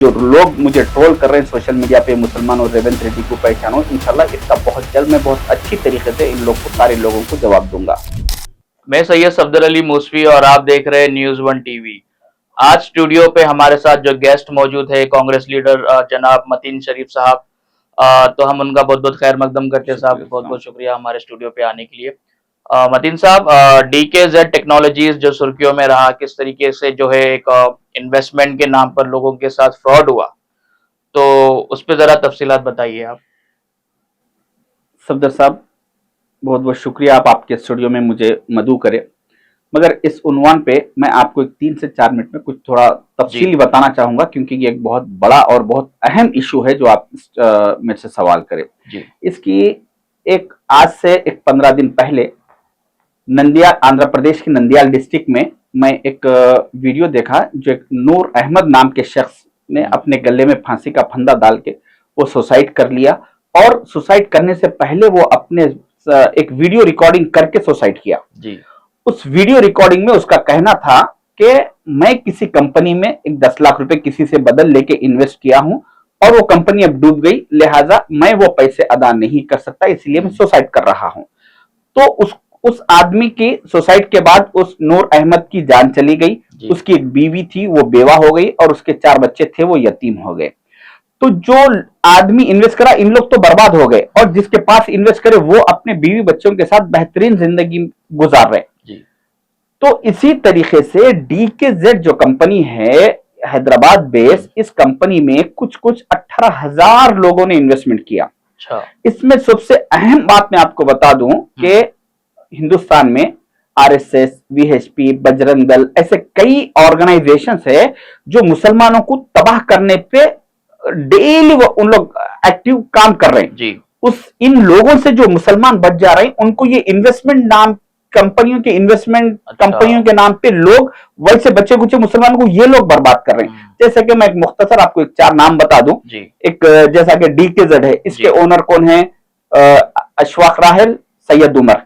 जो लोग मुझे ट्रोल कर रहे हैं सोशल मीडिया पे, मुसलमान और रेवंत रेड्डी को पहचानो, इंशाल्लाह इसका बहुत जल्द मैं बहुत अच्छी तरीके से इन लोग को, सारे लोगों को जवाब दूंगा। मैं सैयद सफदर अली मूसवी और आप देख रहे हैं न्यूज़ वन टीवी। आज स्टूडियो पे हमारे साथ जो गेस्ट मौजूद है कांग्रेस लीडर जनाब मतीन शरीफ साहब। तो हम उनका बहुत बहुत खैर मकदम करते हैं साहब, बहुत बहुत शुक्रिया हमारे स्टूडियो पे आने के लिए। मतीन साहब, DKZ टेक्नोलॉजीज जो सुर्खियों में रहा, किस तरीके से जो है एक इन्वेस्टमेंट के नाम पर लोगों के साथ फ्रॉड हुआ, तो उस पर जरा तफसीलात बताइए आप। सफदर साहब, बहुत बहुत शुक्रिया आप आपके स्टूडियो में मुझे मदऊ करे, मगर इस उन्वान पे मैं आपको 3 से 4 मिनट में कुछ थोड़ा तफसीली बताना चाहूंगा, क्योंकि ये एक बहुत बड़ा और बहुत अहम इशू है जो आप मेरे से सवाल करें। इसकी एक आज से 15 दिन पहले नंदियाल, आंध्र प्रदेश के नंदियाल डिस्ट्रिक्ट में मैं एक वीडियो देखा, जो एक नूर अहमद नाम के शख्स ने अपने गले में फांसी का फंदा डाल के वो सुसाइड कर लिया, और सुसाइड करने से पहले वो अपने एक वीडियो रिकॉर्डिंग करके सुसाइड किया। उस वीडियो रिकॉर्डिंग में उसका कहना था कि मैं किसी कंपनी में 10 लाख रुपए किसी से बदल लेके इन्वेस्ट किया हूं और वो कंपनी अब डूब गई, लिहाजा मैं वो पैसे अदा नहीं कर सकता, इसलिए मैं सुसाइड कर रहा हूं। तो उस आदमी की सुसाइड के बाद उस नूर अहमद की जान चली गई, उसकी एक बीवी थी वो बेवा हो गई और उसके 4 बच्चे थे वो यतीम हो गए। तो जो आदमी इन्वेस्ट करा, इन लोग तो बर्बाद हो गए, और जिसके पास इन्वेस्ट करे वो अपने बीवी बच्चों के साथ बेहतरीन जिंदगी गुजार रहे। तो इसी तरीके से DKZ जो कंपनी है हैदराबाद बेस, इस कंपनी में कुछ 18,000 लोगों ने इन्वेस्टमेंट किया। इसमें सबसे अहम बात मैं आपको बता दूं कि हिंदुस्तान में RSS, VHP, बजरंग दल, ऐसे कई ऑर्गेनाइजेशंस है जो मुसलमानों को तबाह करने पे डेली उन लोग एक्टिव काम कर रहे हैं। इन लोगों से जो मुसलमान बच जा रहे हैं, उनको ये इन्वेस्टमेंट नाम कंपनियों के इन्वेस्टमेंट कंपनियों के नाम पे लोग वैसे बच्चे कुछ मुसलमानों को ये लोग बर्बाद कर रहे हैं। जैसे कि मैं एक मुख्तसर आपको 4 नाम बता दूं। एक जैसा कि DKZ है, इसके ओनर कौन है? अशफाक राहल, सैयद उमर।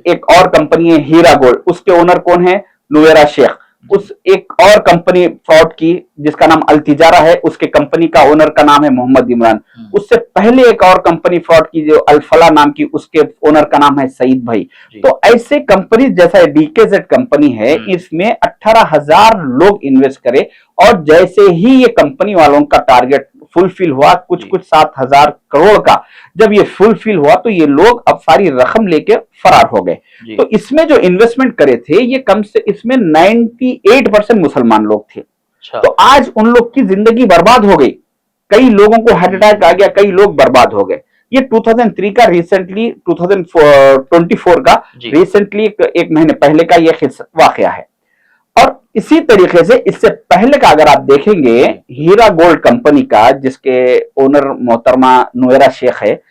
एक और कंपनी है हीरा गोल्ड, उसके ओनर कौन है? नुवेरा शेख। उस एक और कंपनी फ्रॉड की जिसका नाम अल्तिजारा है, उसके कंपनी का ओनर का नाम है मोहम्मद इमरान। उससे पहले एक और कंपनी फ्रॉड की जो अल्फला नाम की, उसके ओनर का नाम है सईद भाई। तो ऐसे कंपनी जैसा DKZ कंपनी है, इसमें 18,000 लोग इन्वेस्ट करे, और जैसे ही ये कंपनी वालों का टारगेट फुलफिल हुआ, कुछ 7,000 करोड़ का जब ये फुलफिल हुआ, तो ये लोग अब सारी रकम लेके फरार हो गए। तो इसमें जो इन्वेस्टमेंट करे थे, ये कम से इसमें 98% मुसलमान लोग थे। तो आज उन लोग की जिंदगी बर्बाद हो गई, कई लोगों को हार्ट अटैक आ गया, कई लोग बर्बाद हो गए। ये 2003 का रिसेंटली 2024 का रिसेंटली एक महीने पहले का ये वाकया है। और इसी तरीके से इससे पहले का अगर आप देखेंगे, हीरा गोल्ड कंपनी का जिसके ओनर मोहतरमा नुवेरा शेख है,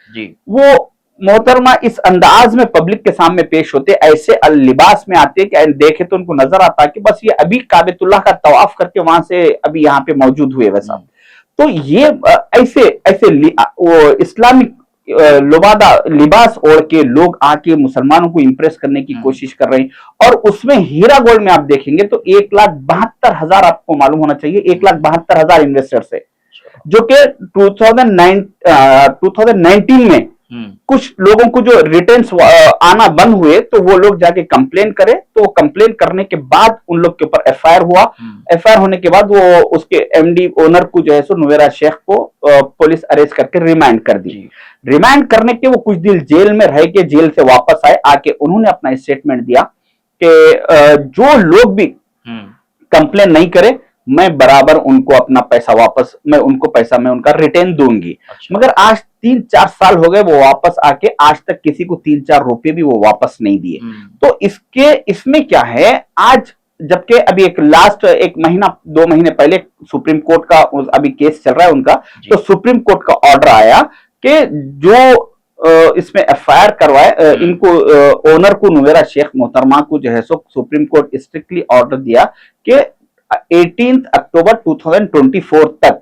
वो मोहतरमा इस अंदाज में पब्लिक के सामने पेश होते, ऐसे लिबास में आते कि देखे तो उनको नजर आता कि बस ये अभी काबेतुल्लाह का तवाफ करके वहां से अभी यहाँ पे मौजूद हुए वैसा। तो ये ऐसे वो इस्लामिक लोबादा लिबास ओढ़ के लोग आके मुसलमानों को इंप्रेस करने की कोशिश कर रहे हैं। और उसमें हीरा गोल्ड में आप देखेंगे तो 1,72,000, आपको मालूम होना चाहिए 1,72,000 इन्वेस्टर्स है, जो कि 2019 में कुछ लोगों को जो रिटर्न्स आना बंद हुए, तो वो लोग जाके कंप्लेन करे, तो कंप्लेन करने के बाद उन लोग के ऊपर FIR हुआ। FIR होने के बाद वो उसके MD ओनर को जो है सो नुवेरा शेख को पुलिस अरेस्ट करके रिमांड कर दी। रिमांड करने के वो कुछ दिन जेल में रह के जेल से वापस आए, आके उन्होंने अपना स्टेटमेंट दिया कि जो लोग भी कंप्लेन नहीं करे, मैं बराबर उनको अपना पैसा वापस, मैं उनका रिटर्न दूंगी। मगर आज 3-4 साल हो गए, वो वापस आके आज तक किसी को 3-4 रुपए भी वो वापस नहीं दिए। तो इसमें क्या है, आज जबकि अभी एक लास्ट 1 महीना 2 महीने पहले सुप्रीम कोर्ट का अभी केस चल रहा है उनका, तो सुप्रीम कोर्ट का ऑर्डर आया कि जो इसमें FIR करवाए, इनको ओनर को नुवेरा शेख मोहतरमा को जो है सो सुप्रीम कोर्ट स्ट्रिक्टली ऑर्डर दिया कि 18 अक्टूबर 2024 तक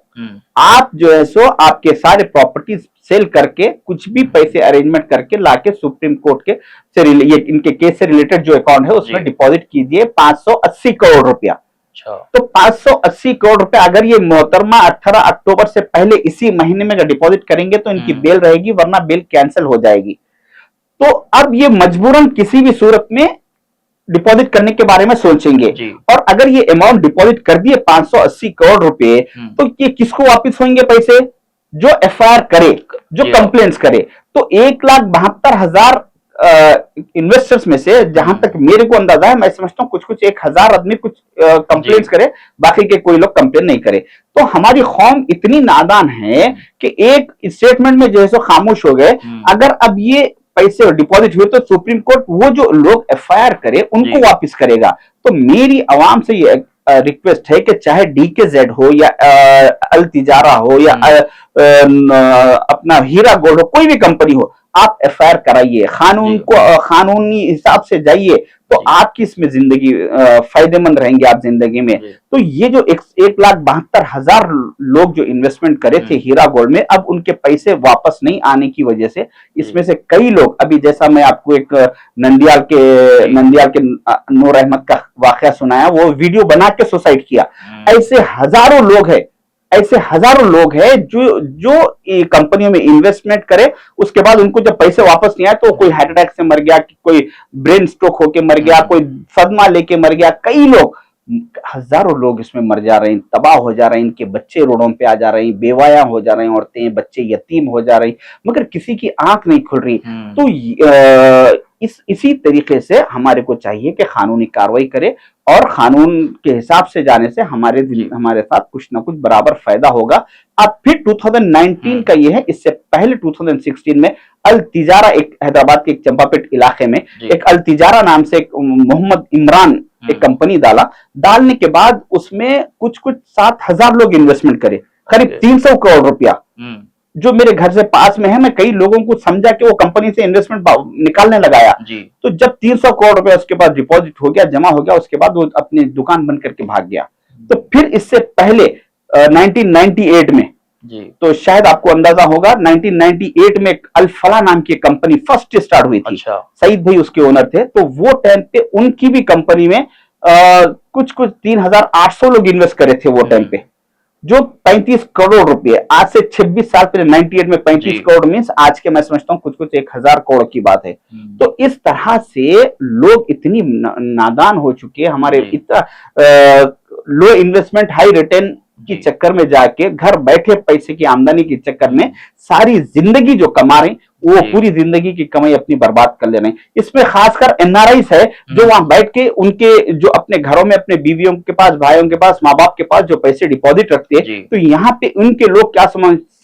आप जो है सो आपके सारे प्रॉपर्टीज सेल करके कुछ भी पैसे अरेंजमेंट करके लाके सुप्रीम कोर्ट के से ये इनके केस से रिलेटेड जो अकाउंट है उसमें डिपॉजिट कीजिए 580 करोड़ रुपया। अच्छा। तो 580 करोड़ रुपए अगर ये मोहतरमा 18 अक्टूबर से पहले इसी महीने में अगर डिपॉजिट करेंगे तो इनकी बेल रहेगी, वरना बेल कैंसिल हो जाएगी। तो अब ये मजबूरन किसी भी सूरत में डिपॉजिट करने के बारे में सोचेंगे। जी। और अगर ये अमाउंट डिपॉजिट कर दिए 580 करोड़ रुपए, तो ये किसको वापस होंगे पैसे? जो एफआईआर करे, जो जी। कंप्लेंट्स करे। तो 1,72,000 इन्वेस्टर्स में से, जहां तक मेरे को अंदाजा है, मैं समझता हूं कुछ कुछ 1,000 आदमी कुछ कंप्लेंट्स करे, बाकी के कोई लोग कंप्लेन नहीं करे। तो हमारी कौम इतनी नादान है कि एक स्टेटमेंट में जो है सो खामोश हो गए। अगर अब ये पैसे डिपॉजिट हुए तो सुप्रीम कोर्ट वो जो लोग एफआईआर करे उनको वापस करेगा। तो मेरी आवाम से ये रिक्वेस्ट है कि चाहे डीकेजेड हो या अल तिजारा हो या अपना हीरा गोल्ड हो, कोई भी कंपनी हो, आप एफआईआर कराइए, कानूनी हिसाब से जाइए, तो आपकी इसमें जिंदगी फायदेमंद रहेंगे आप जिंदगी में। तो ये जो 1,72,000 लोग जो इन्वेस्टमेंट करे थे हीरा गोल्ड में, अब उनके पैसे वापस नहीं आने की वजह से इसमें से कई लोग, अभी जैसा मैं आपको एक नंदियाल के नूर अहमद का वाकया सुनाया, वो वीडियो बना के सुसाइड किया। ऐसे हजारों लोग हैं जो कंपनियों में इन्वेस्टमेंट करे, उसके बाद उनको जब पैसे वापस नहीं आए तो कोई हार्ट अटैक से मर गया, कोई ब्रेन स्ट्रोक होके मर गया, कोई सदमा लेके मर गया। कई लोग, हजारों लोग इसमें मर जा रहे हैं, तबाह हो जा रहे हैं, इनके बच्चे रोडों पे आ जा रहे हैं, बेवायां हो जा रहे हैं, औरतें बच्चे यतीम हो जा रही, मगर किसी की आंख नहीं खुल रही। तो इसी तरीके से हमारे को चाहिए कि कानूनी कार्रवाई करे, और कानून के हिसाब से जाने से हमारे साथ कुछ ना कुछ बराबर फायदा होगा। अब फिर 2019 का ये है, इससे पहले 2016 में अल तिजारा, एक हैदराबाद के एक चंपापेट इलाके में एक अल तिजारा नाम से एक मोहम्मद इमरान एक कंपनी डालने के बाद उसमें कुछ 7,000 लोग इन्वेस्टमेंट करे, करीब 300 करोड़ रुपया, जो मेरे घर से पास में है। मैं कई लोगों को समझा कि वो कंपनी से इन्वेस्टमेंट निकालने लगाया। तो जब 300 करोड़ रुपया उसके बाद डिपॉजिट हो गया, जमा हो गया, उसके बाद वो अपनी दुकान बंद करके भाग गया। तो फिर इससे पहले 1998 में, तो शायद आपको अंदाजा होगा, 1998 में अल-फलाह नाम की कंपनी फर्स्ट स्टार्ट हुई थी। सईद भाई उसके ओनर थे। तो वो टाइम पे उनकी भी कंपनी में कुछ 3,800 लोग इन्वेस्ट करे थे वो टाइम पे, जो 35 करोड़ रुपए, आज से 26 साल पहले 98 में 35 करोड़ मीन्स आज के मैं समझता हूँ कुछ 1,000 करोड़ की बात है। तो इस तरह से लोग इतनी नादान हो चुके हैं, हमारे इतना लो इन्वेस्टमेंट हाई रिटर्न के चक्कर में जाके, घर बैठे पैसे की आमदनी के चक्कर में सारी जिंदगी जो कमा रहे, वो पूरी जिंदगी की कमाई अपनी बर्बाद कर ले रहे हैं। इसमें खासकर एनआरआईस है, जो वहां बैठ के उनके जो अपने घरों में अपने बीवियों के पास, भाइयों के पास, माँ बाप के पास जो पैसे डिपॉजिट रखते हैं, तो यहाँ पे उनके लोग क्या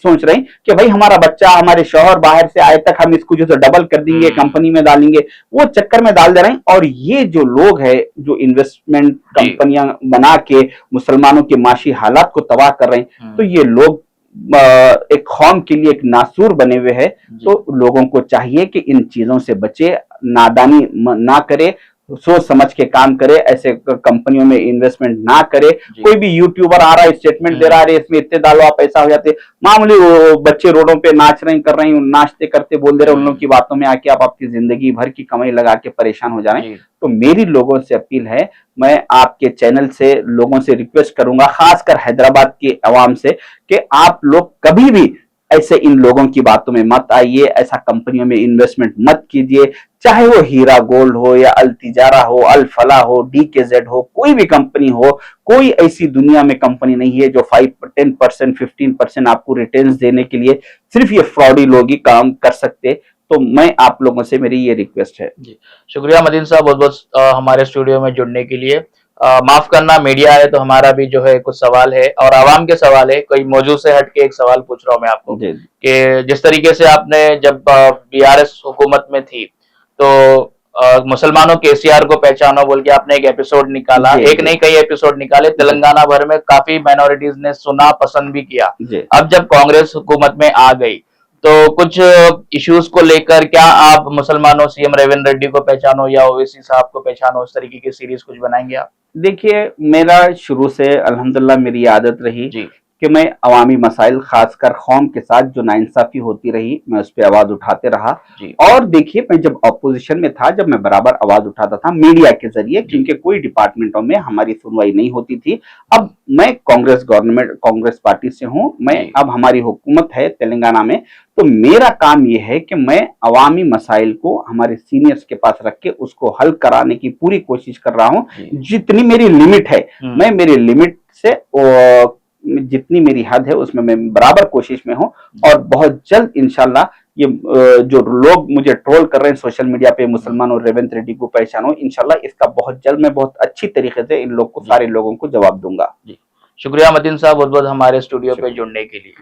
सोच रहे हैं कि भाई हमारा बच्चा, हमारे शौहर बाहर से आए तक हम इसको जो डबल कर देंगे, कंपनी में डालेंगे, वो चक्कर में डाल दे रहे हैं। और ये जो लोग है जो इन्वेस्टमेंट कंपनियां बना के मुसलमानों के माशी हालात को तबाह कर रहे हैं, तो ये लोग एक कौम के लिए एक नासूर बने हुए हैं। तो लोगों को चाहिए कि इन चीजों से बचे, नादानी ना करे, सोच समझ के काम करे, ऐसे कंपनियों में इन्वेस्टमेंट ना करे। कोई भी यूट्यूबर आ रहा है, स्टेटमेंट दे रहा है, इसमें इतने डालो आप पैसा हो जाते, मामूली वो बच्चे रोडों पे नाच रहे कर रहे हैं, नाचते करते बोल दे रहे, उन लोगों की बातों में आके आप आपकी जिंदगी भर की कमाई लगा के परेशान हो जा रहे हैं। तो मेरी लोगों से अपील है, मैं आपके चैनल से लोगों से रिक्वेस्ट करूंगा, खासकर हैदराबाद के अवाम से, कि आप लोग कभी भी ऐसे इन लोगों की बातों में मत आइए, ऐसा कंपनियों में इन्वेस्टमेंट मत कीजिए, चाहे वो हीरा गोल्ड हो या अल तिजारा हो, अल फलाह हो, डीकेजेड हो, कोई भी कंपनी हो। कोई ऐसी दुनिया में कंपनी नहीं है जो 5-10%, 15% आपको रिटर्न्स देने के लिए सिर्फ ये फ्रॉडी लोग ही काम कर सकते। तो मैं आप लोगों से मेरी ये रिक्वेस्ट है। जी शुक्रिया मदीन साहब, बहुत बहुत हमारे स्टूडियो में जुड़ने के लिए। माफ करना, मीडिया है तो हमारा भी जो है कुछ सवाल है और आवाम के सवाल है, कोई मौजू से हट के एक सवाल पूछ रहा हूं मैं आपको कि जिस तरीके से आपने जब बीआरएस हुकूमत में थी तो मुसलमानों के केसीआर को पहचानो बोल के आपने एक एपिसोड निकाला, एक नहीं कई एपिसोड निकाले, तेलंगाना भर में काफी माइनॉरिटीज ने सुना, पसंद भी किया। अब जब कांग्रेस हुकूमत में आ गई तो कुछ इश्यूज को लेकर क्या आप मुसलमानों, सीएम रेवंत रेड्डी को पहचानो या ओवैसी साहब को पहचानो, इस तरीके की सीरीज कुछ बनाएंगे आप? देखिए, मेरा शुरू से अल्हम्दुलिल्लाह मेरी आदत रही कि मैं अवामी मसाइल, खासकर कौम के साथ जो नाइंसाफी होती रही, मैं उस पर आवाज उठाते रहा। जी। और देखिए, मैं जब अपोजिशन में था, जब मैं बराबर आवाज उठाता था मीडिया के जरिए, क्योंकि कोई डिपार्टमेंटों में हमारी सुनवाई नहीं होती थी। अब मैं कांग्रेस पार्टी से हूं, मैं जी। अब हमारी हुकूमत है तेलंगाना में, तो मेरा काम यह है कि मैं अवामी मसाइल को हमारे सीनियर्स के पास रख के उसको हल कराने की पूरी कोशिश कर रहा हूं। जी। जितनी मेरी लिमिट है, मैं मेरी लिमिट से जितनी मेरी हद है उसमें मैं बराबर कोशिश में हूं। और बहुत जल्द इंशाल्लाह ये जो लोग मुझे ट्रोल कर रहे हैं सोशल मीडिया पे, मुसलमान और रेवंत रेड्डी को पहचानो, इंशाल्लाह इसका बहुत जल्द मैं बहुत अच्छी तरीके से इन लोग को, सारे लोगों को जवाब दूंगा। जी, शुक्रिया मतीन साहब, बहुत बहुत हमारे स्टूडियो पे जुड़ने के लिए।